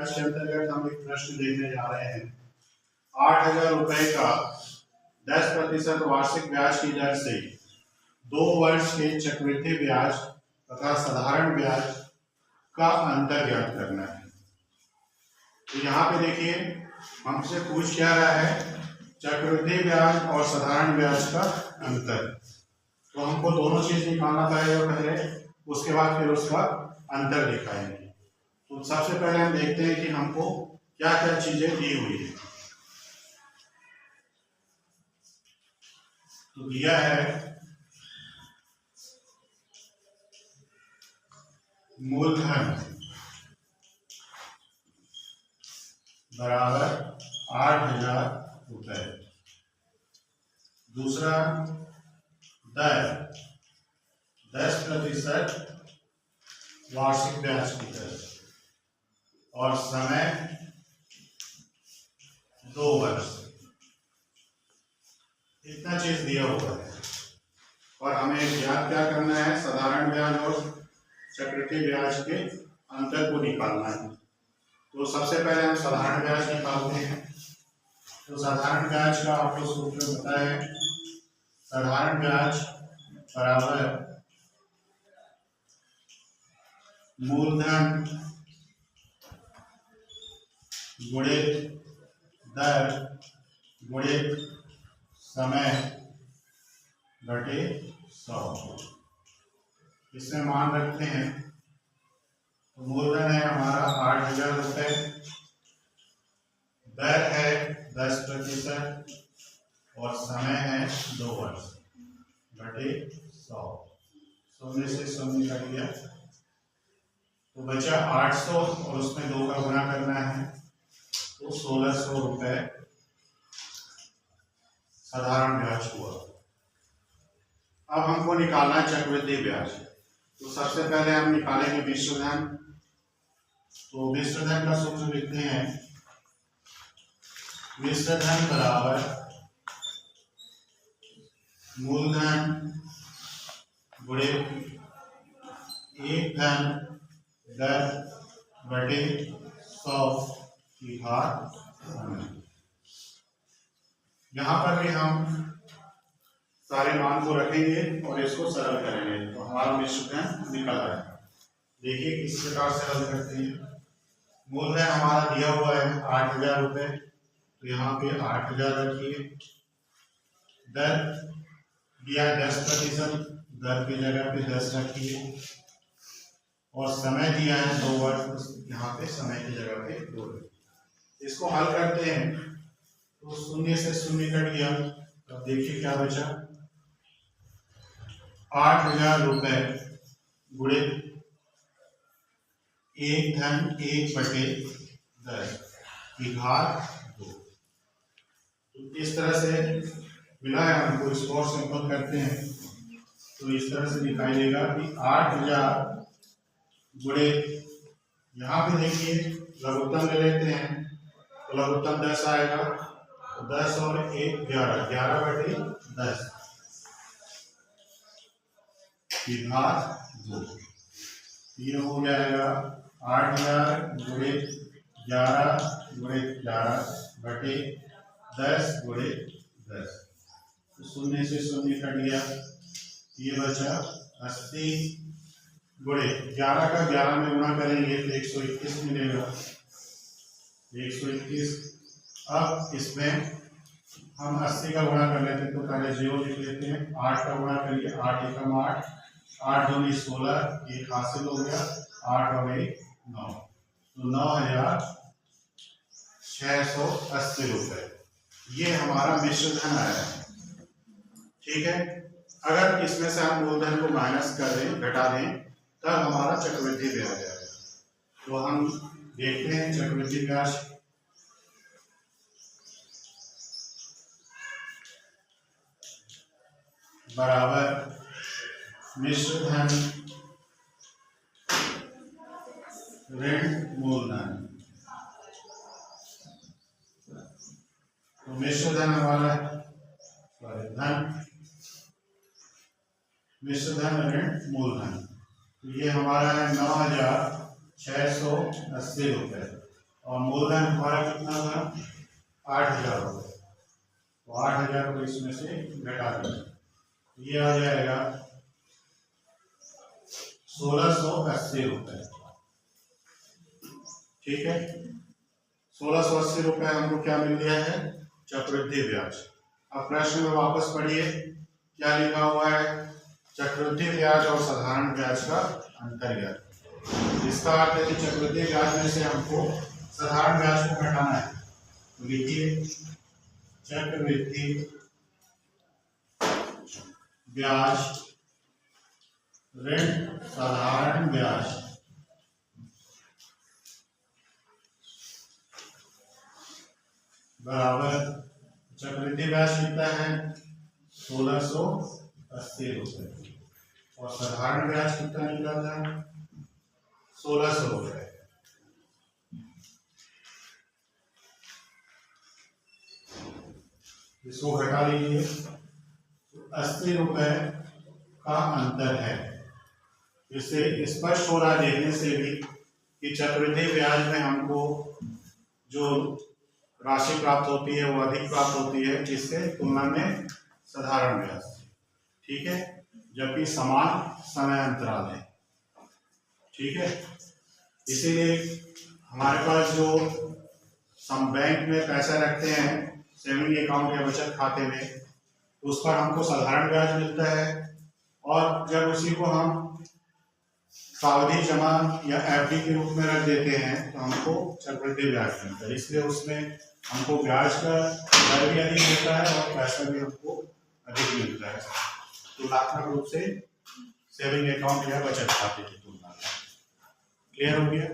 के अंतर्गत हम एक प्रश्न देखने जा रहे हैं। 8,000 रुपए का 10% वार्षिक ब्याज की दर से 2 वर्ष के चक्रवृद्धि ब्याज तथा साधारण ब्याज का अंतर ज्ञात करना है। तो यहाँ पे देखिए हमसे पूछ क्या रहा है, चक्रवृद्धि ब्याज और साधारण ब्याज का अंतर। तो हमको दोनों चीज निकालना पड़ेगा पहले, उसके बाद फिर उसका अंतर दिखाएंगे। तो सबसे पहले हम देखते हैं कि हमको क्या क्या चीजें दी हुई है। तो दिया है मूलधन बराबर 8,000 रुपए। दूसरा दर 10% वार्षिक ब्याज की दर और समय 2 वर्ष। इतना चीज दिया हुआ है और हमें ज्ञात क्या करना है, साधारण ब्याज और चक्रवृद्धि ब्याज के अंतर को निकालना है। तो सबसे पहले हम साधारण ब्याज निकालते हैं। तो साधारण ब्याज का आपको सूत्र पता है, साधारण ब्याज बराबर मूलधन गुणित दर गुणित समय घटे 100। इसमें मान रखते हैं। तो मूलधन है हमारा 8,000 रुपए, दर है 10% और समय है 2 वर्ष घटे 100। 100 से 100 निकल गया तो बचा 800 और उसमें 2 का गुणा करना है तो 1,600 रुपए साधारण ब्याज हुआ। अब हमको निकालना है चक्रवृद्धि ब्याज। तो सबसे पहले हम निकालेंगे मिश्र धन। तो मिश्र धन का सूत्र लिखते हैं, मिश्र धन बराबर मूलधन गुणित एक धन दर बटे 100 की घात। यहाँ पर भी हम सारे मान को रखेंगे और इसको सरल करेंगे तो हमारा मिश्र धन निकल आएगा। देखिए किस प्रकार से हल करते हैं। मूलधन हमारा दिया हुआ है 8,000 रुपए, तो यहाँ पे 8,000 रखिए। दर दिया 10%, दर की जगह पे 10 रखिए और समय दिया है 2 वर्ष, यहाँ पे समय की जगह पे 2। इसको हल करते हैं तो 0 से 0 कट गया। अब देखिए क्या बचा, 8,000 रुपए गुणित एक धन 1/10 की घात 2। तो इस तरह से मिला है हमको। इसको और सिंपल करते हैं तो इस तरह से दिखाई देगा कि 8,000 गुणित, यहाँ पे देखिए लघुत्तम ले लेते हैं तो लघुत्तम 10 आएगा। तो 10 और 1 11, 11/10 की घात 2। ये हो जाएगा 8,000 गुणित 11 गुणित 11 बटे 10 गुणित 10। तो 0 से 0 कट गया। ये बचा 80 गुणित 11 का 11 में गुणा करेंगे तो 121 मिलेगा। 121। अब इसमें हम 80 का गुणा कर लेते हैं तो पहले 0 लिख लेते हैं। 8 का गुणा करिए, 8 एकम 8, 8 दूनी 16, 1 हासिल हो गया, 8 और 1 9। तो 9,680 रुपए ये हमारा मिश्र धन आया है। ठीक है, अगर इसमें से हम मूलधन को माइनस कर दें, घटा दें, तब हमारा चक्रवृद्धि ब्याज आएगा। तो हम देखते हैं चक्रवृद्धि ब्याज। बराबर मिश्र धन ऋण मूलधन। तो मिश्र धन हमारा धन, मिश्र धन ऋण मूलधन। तो ये हमारा है 9,680 रुपए। और मूलधन हमारा कितना था 8,000 रुपये, तो 8,000 को इसमें से घटा दें, ये आ जाएगा 1680 रुपये। ठीक है, 1680 रुपये हमको क्या मिल गया है, चक्रवृद्धि ब्याज। अब प्रश्न में वापस पढ़िए, क्या लिखा हुआ है, चक्रवृद्धि ब्याज और साधारण ब्याज का अंतर ज्ञात। इसका अर्थ है कि चक्रवृद्धि ब्याज में से हमको साधारण ब्याज को घटाना है, तो लिखिए चक्रवृद्धि ब्याज ऋण साधारण ब्याज बराबर चक्रवृद्धि ब्याज कितना है 1680 रुपये और साधारण ब्याज कितना निकला था 1600 रुपये। इसको घटा लीजिए, 80 रुपये का अंतर है। इससे स्पष्ट हो रहा है देखने से भी कि चक्रवृद्धि ब्याज में हमको जो राशि प्राप्त होती है वो अधिक प्राप्त होती है जिससे तुलना में साधारण ब्याज। ठीक है, जबकि समान समय अंतराल है। ठीक है, इसीलिए हमारे पास जो हम बैंक में पैसा रखते हैं सेविंग अकाउंट या बचत खाते में, तो उस पर हमको साधारण ब्याज मिलता है, और जब उसी को हम सावधि जमा या एफडी के रूप में रख देते हैं तो हमको चक्रवृद्धि ब्याज मिलता है। इसलिए उसमें हमको ब्याज का दर भी अधिक मिलता है और पैसा भी हमको अधिक मिलता है तुलनात्मक रूप से सेविंग अकाउंट या बचत खाते की तुलना में। क्लियर हो गया?